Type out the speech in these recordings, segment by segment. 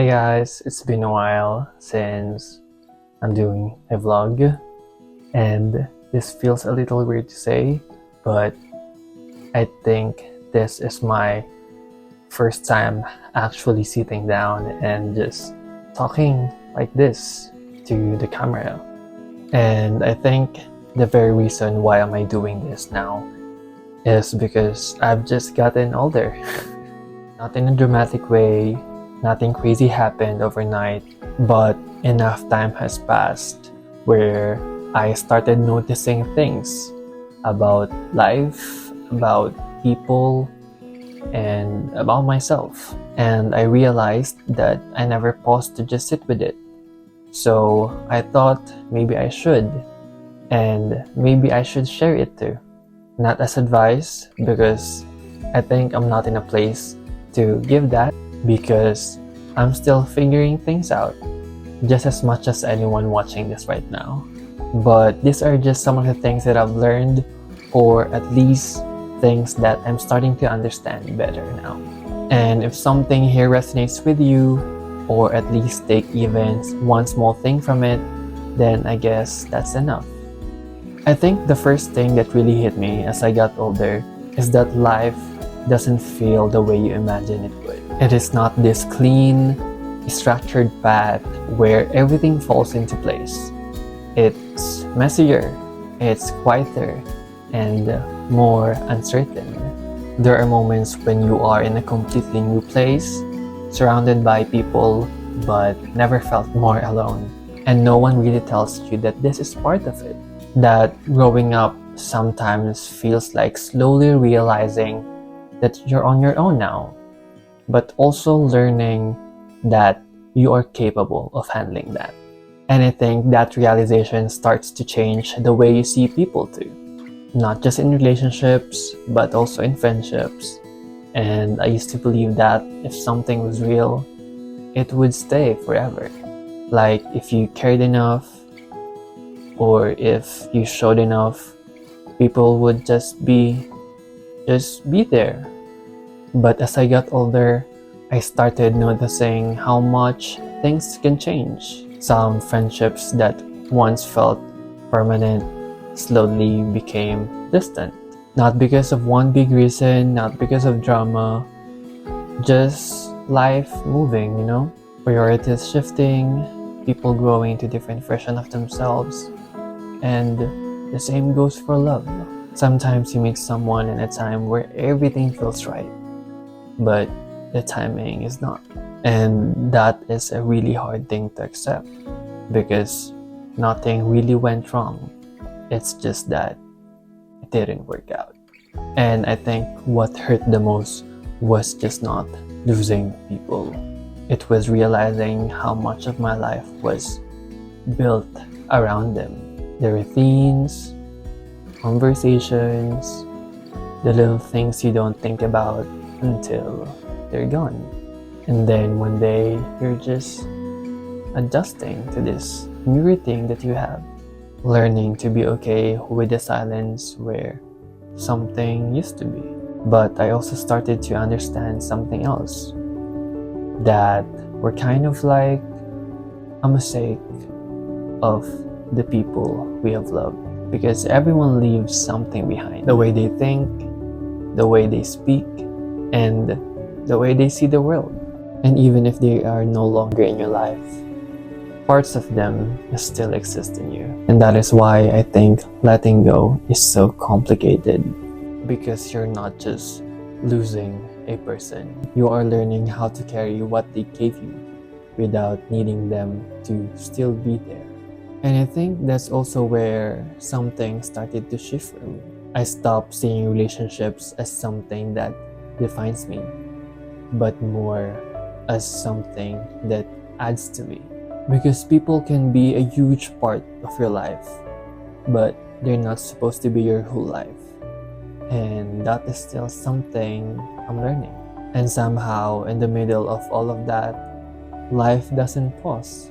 Hey guys, it's been a while since I'm doing a vlog, and this feels a little weird to say, but I think this is my first time actually sitting down and just talking like this to the camera. And I think the very reason why am I doing this now is because I've just gotten older. Not in a dramatic way, nothing crazy happened overnight, but enough time has passed where I started noticing things about life, about people, and about myself. And I realized that I never paused to just sit with it. So I thought maybe I should, and maybe I should share it too. Not as advice, because I think I'm not in a place to give that, because I'm still figuring things out just as much as anyone watching this right now. But these are just some of the things that I've learned, or at least things that I'm starting to understand better now. And if something here resonates with you, or at least take even one small thing from it, then I guess that's enough. I think the first thing that really hit me as I got older is that life doesn't feel the way you imagine it would. It is not this clean, structured path where everything falls into place. It's messier, it's quieter, and more uncertain. There are moments when you are in a completely new place, surrounded by people, but never felt more alone. And no one really tells you that this is part of it. That growing up sometimes feels like slowly realizing that you're on your own now, but also learning that you are capable of handling that. And I think that realization starts to change the way you see people too. Not just in relationships, but also in friendships. And I used to believe that if something was real, it would stay forever. Like if you cared enough, or if you showed enough, people would just be there. But as I got older, I started noticing how much things can change. Some friendships that once felt permanent slowly became distant. Not because of one big reason, not because of drama, just life moving, Priorities shifting, people growing into different versions of themselves. And the same goes for love. Sometimes you meet someone in a time where everything feels right, but the timing is not. And that is a really hard thing to accept, because nothing really went wrong. It's just that it didn't work out. And I think what hurt the most was just not losing people. It was realizing how much of my life was built around them. The routines, conversations, the little things you don't think about until they're gone. And then one day, you're just adjusting to this new routine that you have. Learning to be okay with the silence where something used to be. But I also started to understand something else. That we're kind of like a mosaic of the people we have loved. Because everyone leaves something behind. The way they think, the way they speak, and the way they see the world. And even if they are no longer in your life, parts of them still exist in you. And that is why I think letting go is so complicated. Because you're not just losing a person. You are learning how to carry what they gave you without needing them to still be there. And I think that's also where something started to shift for me. I stopped seeing relationships as something that defines me, but more as something that adds to me. Because people can be a huge part of your life, but they're not supposed to be your whole life. And that is still something I'm learning. And somehow, in the middle of all of that, life doesn't pause.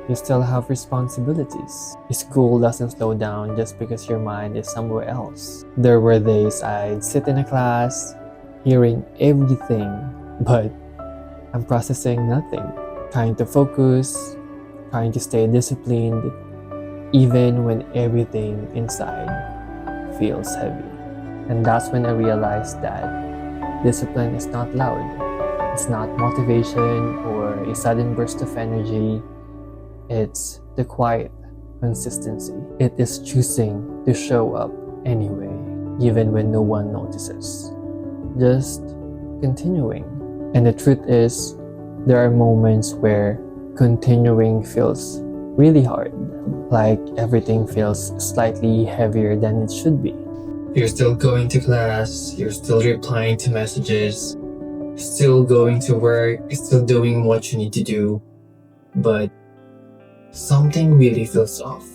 You still have responsibilities. School doesn't slow down just because your mind is somewhere else. There were days I'd sit in a class, hearing everything, but I'm processing nothing. trying to focus, trying to stay disciplined, even when everything inside feels heavy. And that's when I realized that discipline is not loud. It's not motivation or a sudden burst of energy. It's the quiet consistency. It is choosing to show up anyway, even when no one notices. Just continuing. And the truth is, there are moments where continuing feels really hard, like everything feels slightly heavier than it should be. You're still going to class, you're still replying to messages, still going to work, still doing what you need to do, but something really feels off,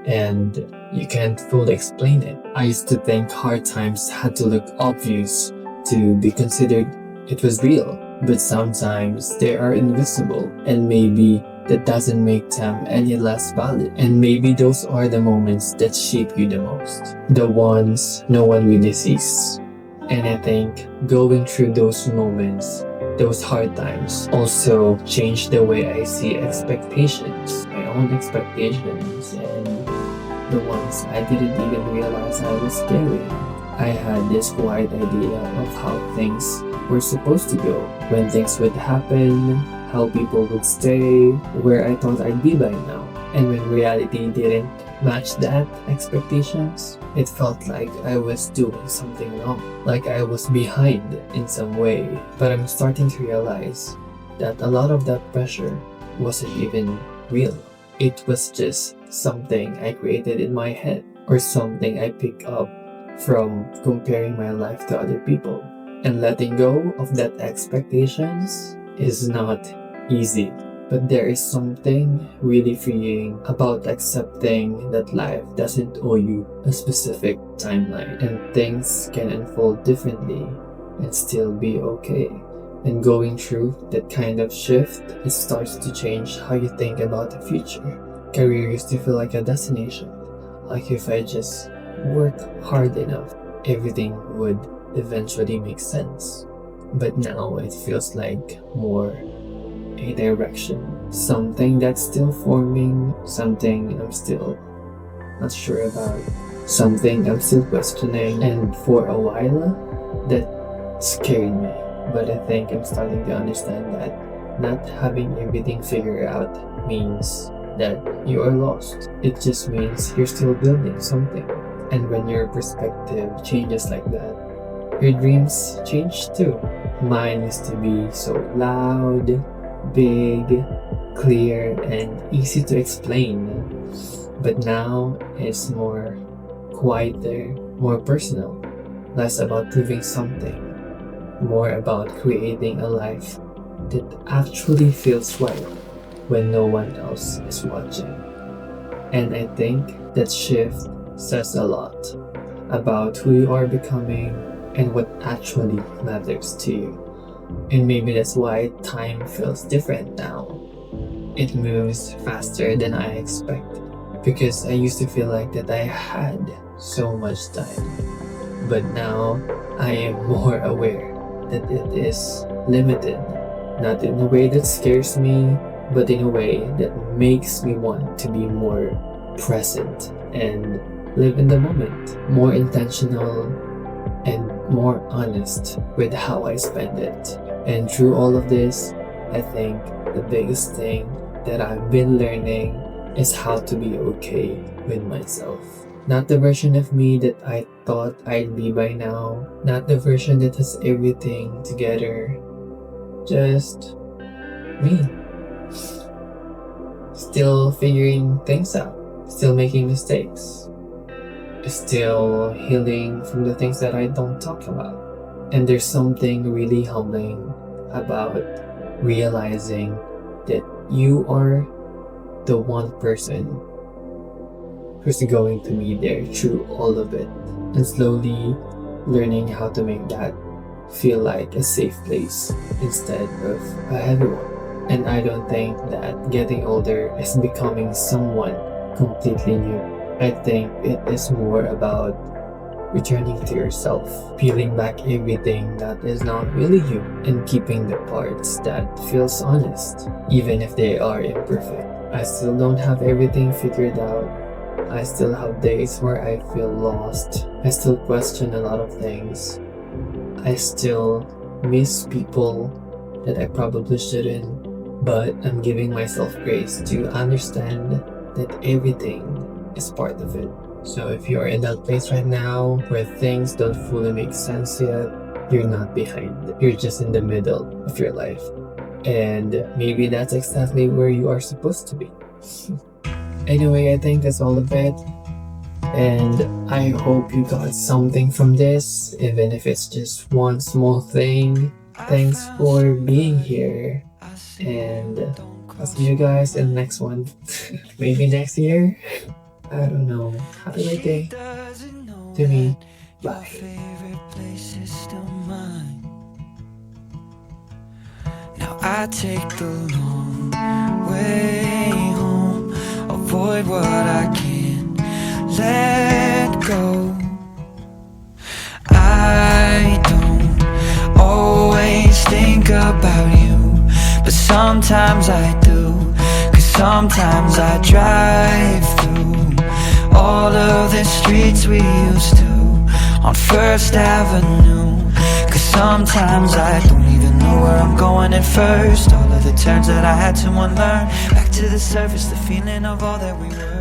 and you can't fully explain it. I used to think hard times had to look obvious to be considered it was real, but sometimes they are invisible, and maybe that doesn't make them any less valid. And maybe those are the moments that shape you the most, the ones no one really sees. And I think going through those moments, those hard times, also changed the way I see expectations, my own expectations, and the ones I didn't even realize I was carrying. I had this quiet idea of how things were supposed to go, when things would happen, how people would stay, where I thought I'd be by now. And when reality didn't match that expectations, it felt like I was doing something wrong, like I was behind in some way. But I'm starting to realize that a lot of that pressure wasn't even real. It was just something I created in my head, or something I picked up from comparing my life to other people. And letting go of that expectations is not easy, but there is something really freeing about accepting that life doesn't owe you a specific timeline, and things can unfold differently and still be okay. And going through that kind of shift, it starts to change how you think about the future. Career used to feel like a destination, like if I just work hard enough, everything would eventually make sense. But now it feels like more a direction, something that's still forming, something I'm still not sure about, something I'm still questioning. And for a while, that scared me. But I think I'm starting to understand that not having everything figured out means that you are lost. It just means you're still building something. And when your perspective changes like that, your dreams change too. Mine used to be so loud, big, clear, and easy to explain. But now it's more quieter, more personal, less about proving something, more about creating a life that actually feels right when no one else is watching. And I think that shift says a lot about who you are becoming and what actually matters to you. And maybe that's why time feels different now. It moves faster than I expected, because I used to feel like that I had so much time. But now I am more aware that it is limited, not in a way that scares me, but in a way that makes me want to be more present and live in the moment, more intentional and more honest with how I spend it. And through all of this, I think the biggest thing that I've been learning is how to be okay with myself. Not the version of me that I thought I'd be by now, not the version that has everything together, just me. Still figuring things out, still making mistakes, still healing from the things that I don't talk about. And there's something really humbling about realizing that you are the one person who's going to be there through all of it, and slowly learning how to make that feel like a safe place instead of a heavy one. And I don't think that getting older is becoming someone completely new. I think it is more about returning to yourself, peeling back everything that is not really you, and keeping the parts that feels honest, even if they are imperfect. I still don't have everything figured out. I still have days where I feel lost. I still question a lot of things. I still miss people that I probably shouldn't, but I'm giving myself grace to understand that everything is part of it. So if you're in that place right now where things don't fully make sense yet, you're not behind. You're just in the middle of your life. And maybe that's exactly where you are supposed to be. Anyway, I think that's all of it. And I hope you got something from this, even if it's just one small thing. Thanks for being here. And I'll see you guys in the next one. Maybe next year? I don't know. Happy birthday to me. Bye. Now I take the long way home, avoid what I can't let go. I don't always think about you, but sometimes I do, 'cause sometimes I drive through all of the streets we used to on First Avenue, 'cause sometimes I don't even know where I'm going at first. All of the turns that I had to unlearn, back to the surface, the feeling of all that we were.